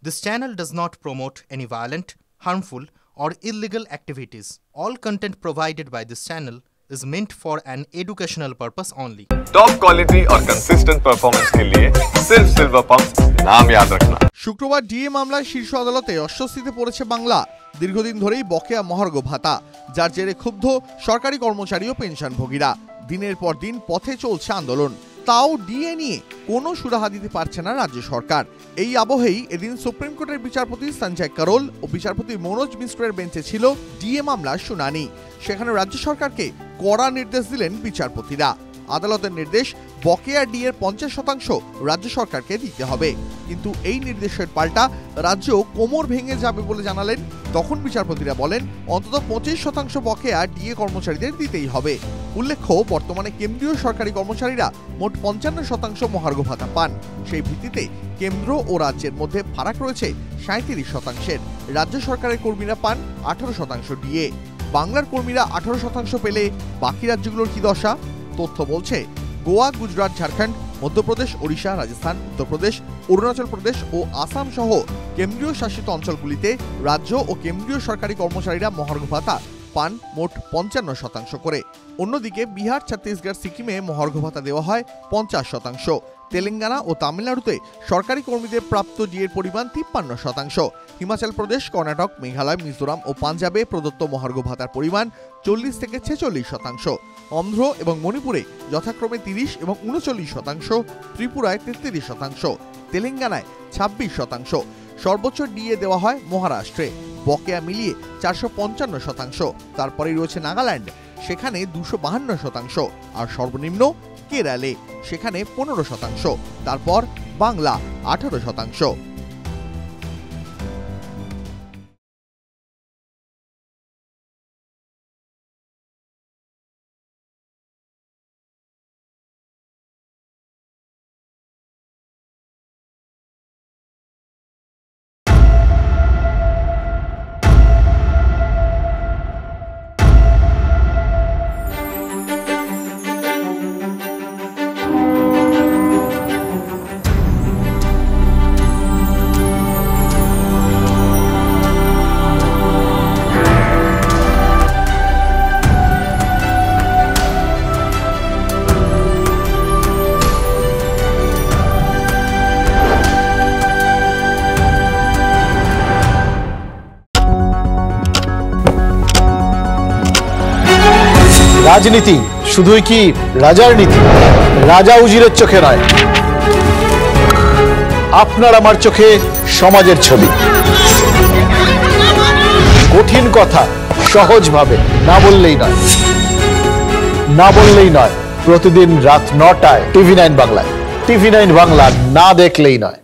This channel does not promote any violent, harmful, or illegal activities. All content provided by this channel is meant for an educational purpose only. Top quality और consistent performance के लिए सिर्फ silver pump नाम याद रखना। শুক্রবার DA মামলায় শীর্ষ আদালতে অস্বস্তিতে পড়েছে বাংলা। দীর্ঘদিন ধরেই বকেয়া মহার্ঘ ভাতা, যার জেরে ক্ষুব্ধ সরকারি কর্মচারী ও পেনশনভোগীরা। দিনের পর দিন পথে চলছে আন্দোলন, তাও ডিএ নিয়ে কোনো সুরাহা দিতে পারছে না রাজ্য সরকার। এই আবহেই এদিন সুপ্রিম কোর্টের বিচারপতি সঞ্জয় কারোল ও বিচারপতি মনোজ মিশ্রের বেঞ্চে ছিল ডিএ মামলার শুনানি। সেখানে রাজ্য সরকারকে কড়া নির্দেশ দিলেন বিচারপতিরা। আদালতের নির্দেশ, বকেয়া ডিএর 50% রাজ্য সরকারকে দিতে হবে। কিন্তু এই নির্দেশের পাল্টা রাজ্য কোমর ভেঙে যাবে বলে জানালেন। তখন বিচারপতিরা বলেন, অন্তত 25% বকেয়া ডিএ কর্মচারীদের দিতেই হবে। উল্লেখ্য, বর্তমানে কেন্দ্রীয় সরকারি কর্মচারীরা মোট 55% মহার্ঘ ভাতা পান। সেই ভিত্তিতে কেন্দ্র ও রাজ্যের মধ্যে ফারাক রয়েছে 37%। রাজ্য সরকারের কর্মীরা পান 18% ডিএ। বাংলার কর্মীরা 18% পেলে বাকি রাজ্যগুলোর কি দশা? তথ্য বলছে, গোয়া, গুজরাট, ঝাড়খণ্ড, মধ্যপ্রদেশ, ওড়িশা, রাজস্থান, উত্তরপ্রদেশ, অরুণাচল প্রদেশ ও আসাম সহ কেন্দ্রীয় শাসিত অঞ্চলগুলিতে রাজ্য ও কেন্দ্রীয় সরকারি কর্মচারীরা মহার্ঘ ভাতা পান মোট 55% করে। অন্যদিকে বিহার, ছত্তিশগড়, সিকিমে মহার্ঘ ভাতা দেওয়া হয় 50%। তেলেঙ্গানা ও তামিলনাড়ুতে সরকারি কর্মীদের প্রাপ্ত ডিএর পরিমাণ 53%। হিমাচল প্রদেশ, কর্ণাটক, মেঘালয়, মিজোরাম ও পাঞ্জাবে প্রদত্ত মহার্ঘ ভাতার পরিমাণ 40 থেকে 46%। অন্ধ্র এবং মণিপুরে যথাক্রমে 30 এবং 39%, ত্রিপুরায় 33%, তেলেঙ্গানায় 26%। সর্বোচ্চ ডিএ দেওয়া হয় মহারাষ্ট্রে, বকেয়া মিলিয়ে 455%। তারপরেই রয়েছে নাগাল্যান্ড, সেখানে 252%, আর সর্বনিম্ন কেরালে, সেখানে 15%। তারপর বাংলা 18%। রাজনীতি শুধুই কি রাজার নীতি? রাজা উজিরের চোখে নয়, আপনার আমার চোখে সমাজের ছবি। কঠিন কথা সহজভাবে না বললেই নয়। প্রতিদিন রাত 9টায় টিভি9 বাংলায়। টিভি9 বাংলা না দেখলেই নয়।